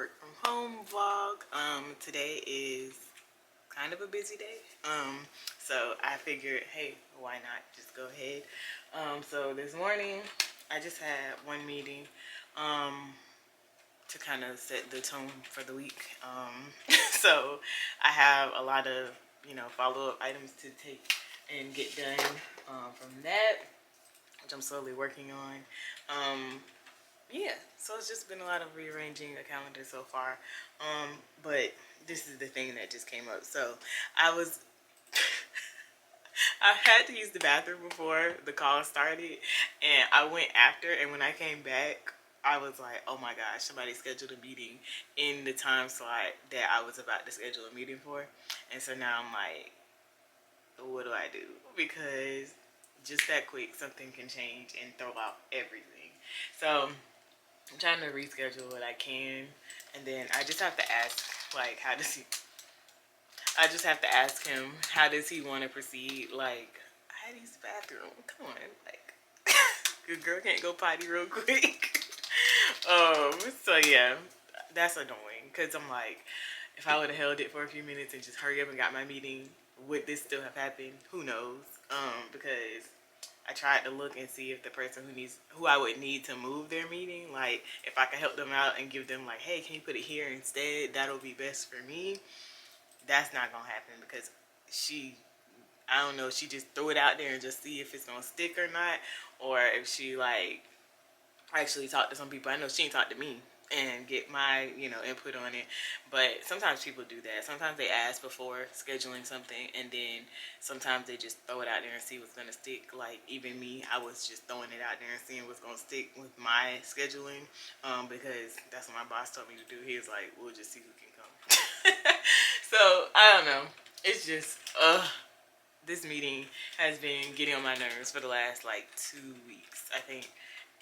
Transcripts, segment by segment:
work from home vlog. Today is kind of a busy day. So I figured, hey, why not just go ahead. So this morning I just had one meeting to kind of set the tone for the week. So I have a lot of, follow-up items to take and get done from that, which I'm slowly working on. Yeah, so it's just been a lot of rearranging the calendar so far. But this is the thing that just came up. So I had to use the bathroom before the call started, and I went after, and when I came back, I was like, oh my gosh, somebody scheduled a meeting in the time slot that I was about to schedule a meeting for. And so now I'm like, what do I do? Because just that quick, something can change and throw out everything. So I'm trying to reschedule what I can, and then I just have to ask, like, I just have to ask him, how does he want to proceed? Like, I had to use the bathroom. Come on, like, good girl can't go potty real quick. So yeah, that's annoying, because I'm like, if I would have held it for a few minutes and just hurry up and got my meeting, would this still have happened? Who knows? Because I tried to look and see if the person who I would need to move their meeting, like if I could help them out and give them like, hey, can you put it here instead? That'll be best for me. That's not gonna happen, because I don't know, she just threw it out there and just see if it's gonna stick or not, or if she like actually talked to some people. I know she didn't talk to me and get my input on it, but sometimes people do that. Sometimes they ask before scheduling something, and then sometimes they just throw it out there and see what's gonna stick. Like even me, I was just throwing it out there and seeing what's gonna stick with my scheduling, because that's what my boss told me to do. He was like, we'll just see who can come. So I don't know, it's just this meeting has been getting on my nerves for the last like 2 weeks. I think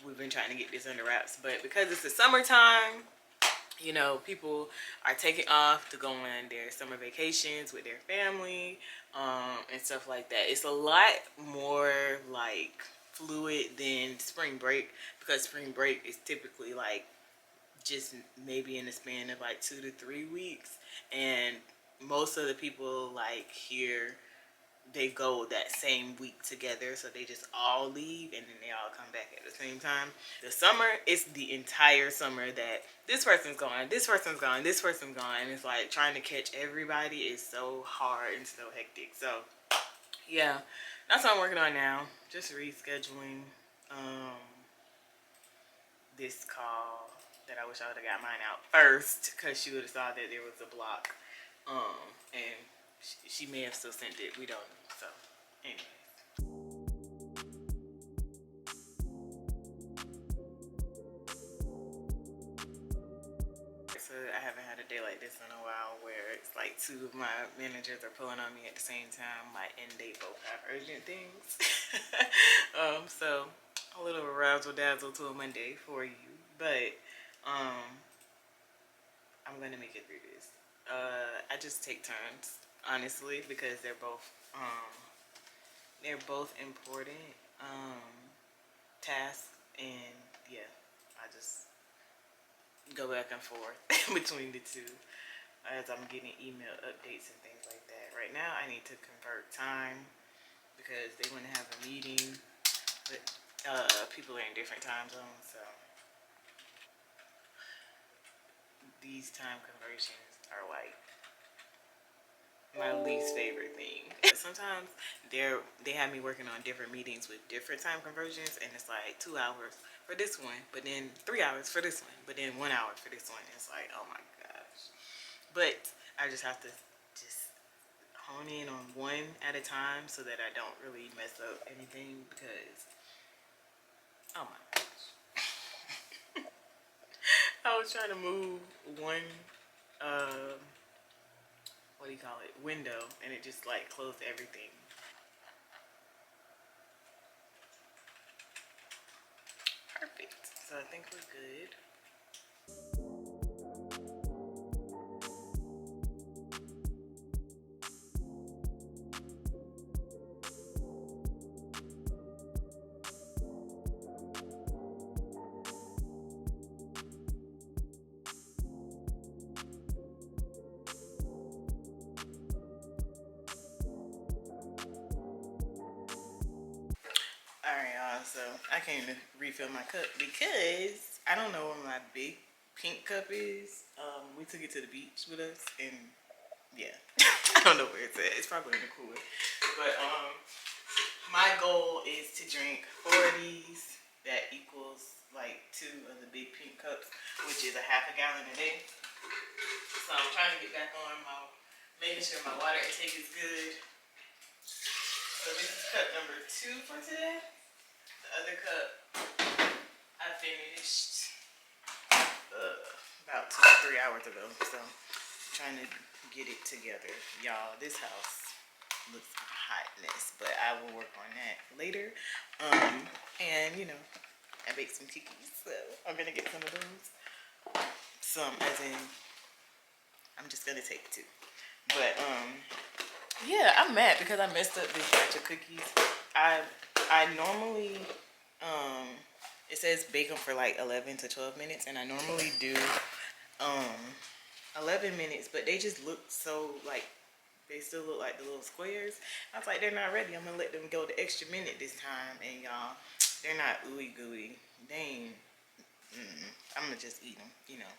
we've been trying to get this under wraps, but because it's the summertime, people are taking off to go on their summer vacations with their family, and stuff like that. It's a lot more like fluid than spring break, because spring break is typically like just maybe in the span of like 2 to 3 weeks, and most of the people like here, they go that same week together, so they just all leave and then they all come back at the same time. The summer, it's the entire summer that this person's gone, this person's gone, this person's gone, and it's like trying to catch everybody is so hard and so hectic. So yeah, that's what I'm working on now, just rescheduling this call that I wish I would have got mine out first, because she would have saw that there was a block, and she may have still sent it. We don't know. So, anyway. So I haven't had a day like this in a while, where it's like 2 of my managers are pulling on me at the same time, and they both have urgent things. So a little razzle dazzle to a Monday for you, but I'm gonna make it through this. I just take turns, honestly, because they're both important tasks, and yeah, I just go back and forth between the two as I'm getting email updates and things like that. Right now, I need to convert time because they want to have a meeting, but people are in different time zones, so these time conversions are like my least favorite thing. Sometimes they have me working on different meetings with different time conversions, and it's like 2 hours for this one, but then 3 hours for this one, but then 1 hour for this one. It's like, oh my gosh. But I just have to just hone in on one at a time so that I don't really mess up anything, because oh my gosh. I was trying to move one window, and it just like closed everything. Perfect. So I think we're good. Alright, y'all, so I came to refill my cup because I don't know where my big pink cup is. We took it to the beach with us, and yeah, I don't know where it's at. It's probably in the cooler. But my goal is to drink 4 of these. That equals like 2 of the big pink cups, which is a half a gallon a day. So I'm trying to get back on my, making sure my water intake is good. So this is cup number 2 for today. The other cup I finished about 2 or 3 hours ago. So I'm trying to get it together. Y'all, this house looks a hot mess, but I will work on that later. And you know, I baked some cookies, so I'm gonna get some of those. Some as in, I'm just gonna take 2. But yeah, I'm mad because I messed up this batch of cookies. I normally it says bake them for like 11 to 12 minutes, and I normally do 11 minutes, but they just look so like, they still look like the little squares. I was like, they're not ready. I'm gonna let them go the extra minute this time, and y'all, they're not ooey gooey. They ain't. I'm gonna just eat them, you know,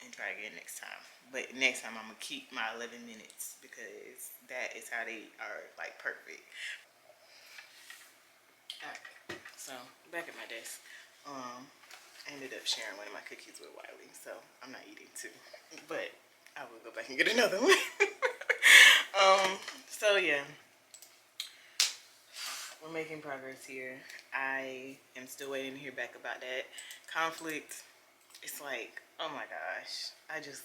and try again next time. But next time I'm gonna keep my 11 minutes because that is how they are, like, perfect. Alright, so back at my desk. I ended up sharing one of my cookies with Wylie, so I'm not eating 2, but I will go back and get another one. So yeah, we're making progress here. I am still waiting to hear back about that conflict. It's like, oh my gosh, I just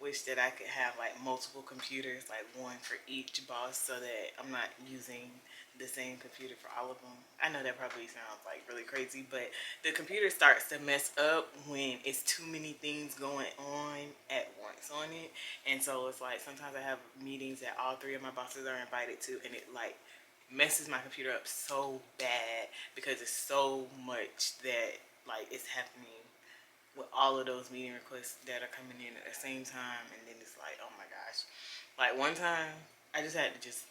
wish that I could have like multiple computers, like one for each boss, so that I'm not using the same computer for all of them. I know that probably sounds like really crazy, but the computer starts to mess up when it's too many things going on at once on it. And so it's like sometimes I have meetings that all 3 of my bosses are invited to, and it like messes my computer up so bad because it's so much that like it's happening with all of those meeting requests that are coming in at the same time. And then it's like, oh my gosh, like one time I just had to just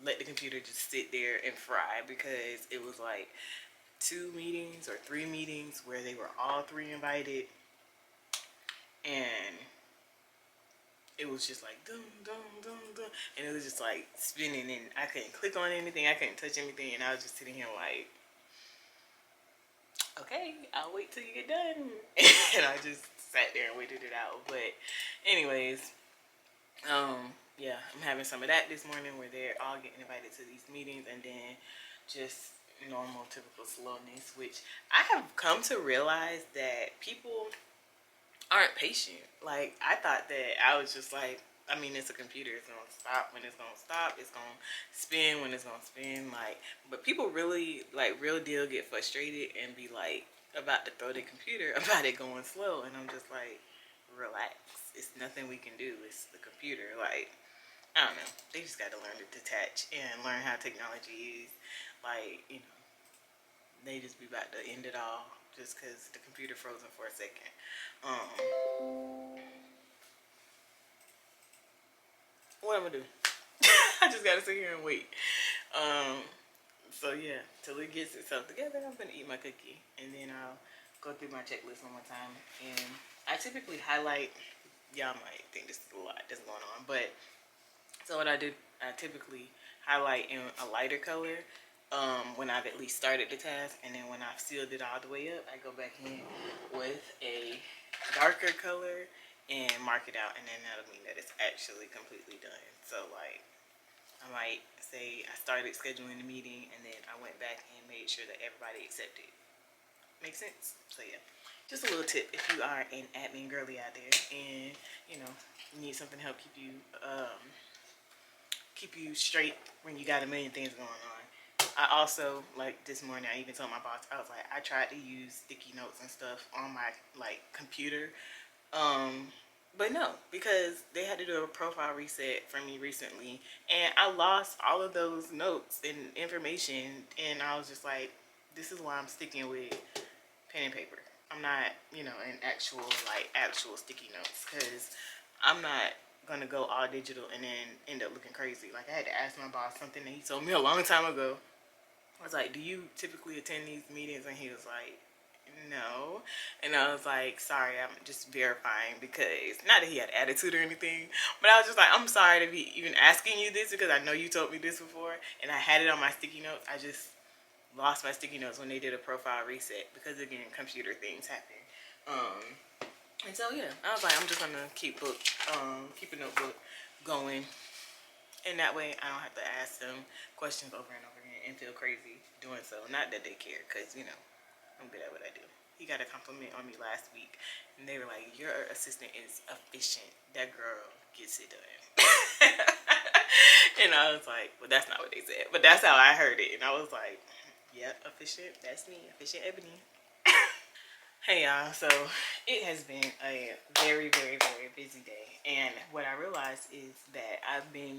let the computer just sit there and fry because it was like 2 meetings or 3 meetings where they were all 3 invited, and it was just like dum dum dum dum, and it was just like spinning, and I couldn't click on anything, I couldn't touch anything, and I was just sitting here like, okay, I'll wait till you get done. And I just sat there and waited it out. But anyways, yeah, I'm having some of that this morning where they're all getting invited to these meetings, and then just normal typical slowness, which I have come to realize that people aren't patient. Like, I thought that I was just like, I mean, it's a computer. It's going to stop when it's going to stop. It's going to spin when it's going to spin. Like, but people really, like, real deal get frustrated and be, like, about to throw the computer about it going slow. And I'm just like, relax. It's nothing we can do. It's the computer. Like, I don't know. They just got to learn to detach and learn how technology is. Like, you know, they just be about to end it all just because the computer frozen for a second. What I'm gonna do? I just gotta sit here and wait. So yeah, till it gets itself together, I'm gonna eat my cookie, and then I'll go through my checklist one more time. And I typically highlight. Y'all might think this is a lot that's going on, but so what I do, I typically highlight in a lighter color when I've at least started the task, and then when I've sealed it all the way up, I go back in with a darker color and mark it out, and then that'll mean that it's actually completely done. So like, I might say I started scheduling the meeting, and then I went back and made sure that everybody accepted. Make sense? So yeah, just a little tip if you are an admin girly out there, and you know, you need something to help keep you straight when you got a million things going on. I also, like this morning, I even told my boss, I was like, I tried to use sticky notes and stuff on my like computer, but no, because they had to do a profile reset for me recently, and I lost all of those notes and information, and I was just like, this is why I'm sticking with pen and paper. I'm not, you know, an actual sticky notes, because I'm not gonna go all digital and then end up looking crazy. Like, I had to ask my boss something that he told me a long time ago, I was like, do you typically attend these meetings? And he was like, no. And I was like, sorry, I'm just verifying, because not that he had attitude or anything, but I was just like, I'm sorry to be even asking you this, because I know you told me this before and I had it on my sticky notes. I just lost my sticky notes when they did a profile reset, because again, computer things happen. And so yeah, I was like, I'm just gonna keep a notebook going, and that way I don't have to ask them questions over and over again and feel crazy doing so. Not that they care, because you know, I'm good at what I do. He got a compliment on me last week, and they were like, your assistant is efficient. That girl gets it done. And I was like, well, that's not what they said, but that's how I heard it. And I was like, yep, efficient, that's me, efficient Ebony. Hey y'all, so it has been a very, very, very busy day, and what I realized is that I've been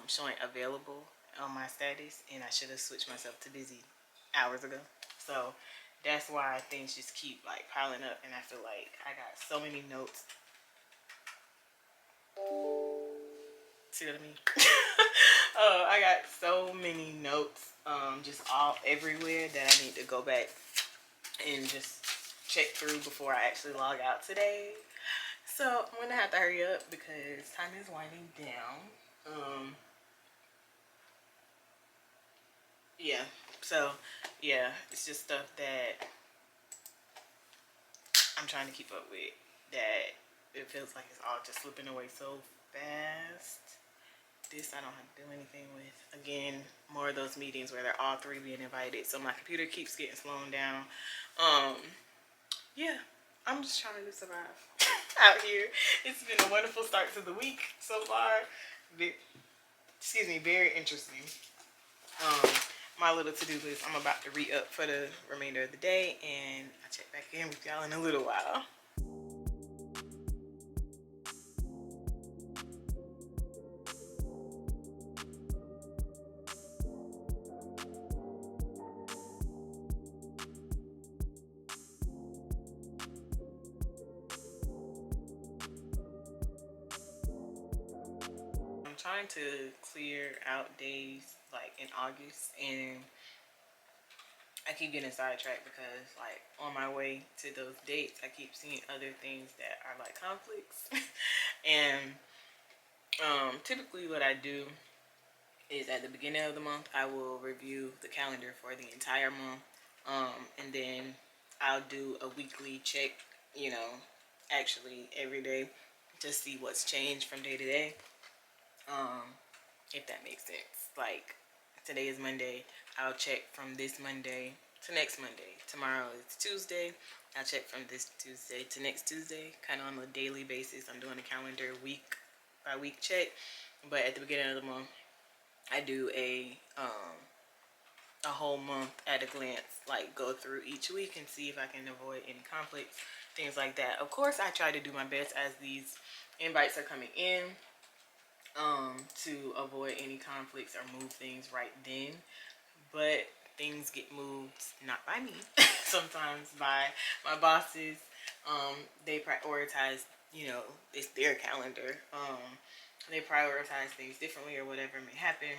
showing available on my status, and I should have switched myself to busy hours ago. So that's why things just keep like piling up, and I feel like I got so many notes. See what I mean? I got so many notes just all everywhere that I need to go back and just check through before I actually log out today. So I'm gonna have to hurry up because time is winding down. Yeah, so yeah, it's just stuff that I'm trying to keep up with, that it feels like it's all just slipping away so fast. This I don't have to do anything with. Again, more of those meetings where they're all three being invited, so my computer keeps getting slowed down. Yeah, I'm just trying to survive out here. It's been a wonderful start to the week so far. Excuse me, very interesting. My little to-do list, I'm about to re-up for the remainder of the day, and I'll check back in with y'all in a little while. I'm trying to clear out days like in August, and I keep getting sidetracked because like on my way to those dates, I keep seeing other things that are like conflicts. And typically what I do is at the beginning of the month, I will review the calendar for the entire month. And then I'll do a weekly check, you know, actually every day, to see what's changed from day to day. If that makes sense. Like today is Monday, I'll check from this Monday to next Monday. Tomorrow is Tuesday, I'll check from this Tuesday to next Tuesday, kind of on a daily basis. I'm doing a calendar week by week check, but at the beginning of the month, I do a whole month at a glance, like go through each week and see if I can avoid any conflicts, things like that. Of course, I try to do my best as these invites are coming in, to avoid any conflicts or move things right then, but things get moved not by me, sometimes by my bosses. They prioritize, you know, it's their calendar. They prioritize things differently or whatever may happen.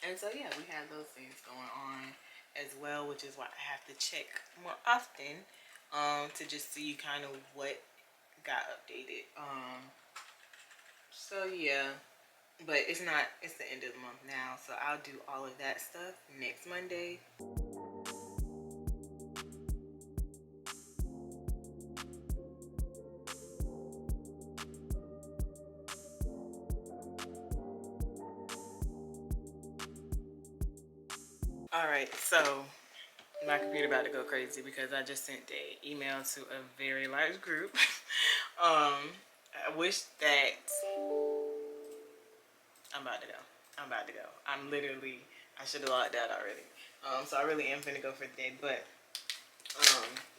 And so yeah, we have those things going on as well, which is why I have to check more often, to just see kind of what got updated. So yeah, but it's the end of the month now, so I'll do all of that stuff next Monday. All right, so my computer about to go crazy because I just sent an email to a very large group. I wish that I'm about to go. I should have logged out already. So I really am finna go for the day, but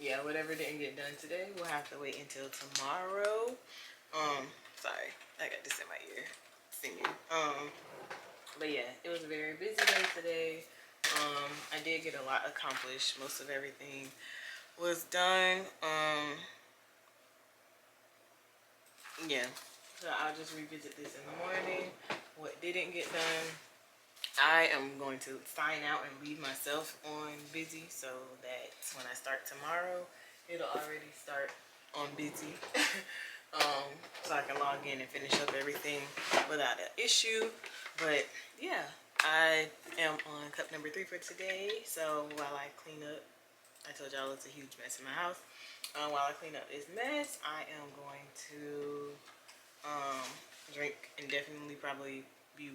yeah, whatever didn't get done today, we'll have to wait until tomorrow. Sorry, I got this in my ear singing. But yeah, it was a very busy day today. I did get a lot accomplished. Most of everything was done. Yeah, so I'll just revisit this in the morning. What didn't get done, I am going to sign out and leave myself on busy so that when I start tomorrow, it'll already start on busy. So I can log in and finish up everything without an issue. But yeah, I am on cup number 3 for today. So while I clean up, I told y'all it's a huge mess in my house. While I clean up this mess, I am going to drink and definitely probably be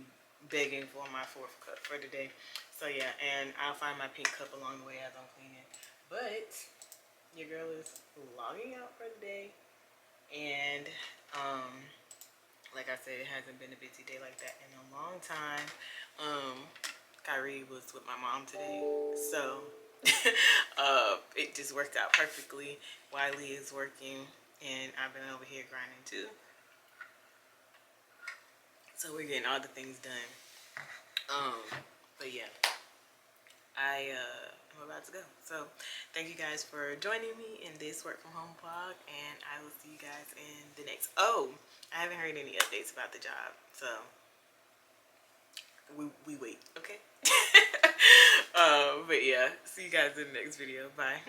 begging for my 4th cup for the day. So yeah, and I'll find my pink cup along the way as I'm cleaning. But your girl is logging out for the day, and like I said, it hasn't been a busy day like that in a long time. Kyrie was with my mom today, so it just worked out perfectly. Wylie is working, and I've been over here grinding too. So we're getting all the things done. But yeah, I'm about to go. So thank you guys for joining me in this work from home vlog, and I will see you guys in the next. Oh, I haven't heard any updates about the job, so we wait, okay? But yeah, see you guys in the next video. Bye.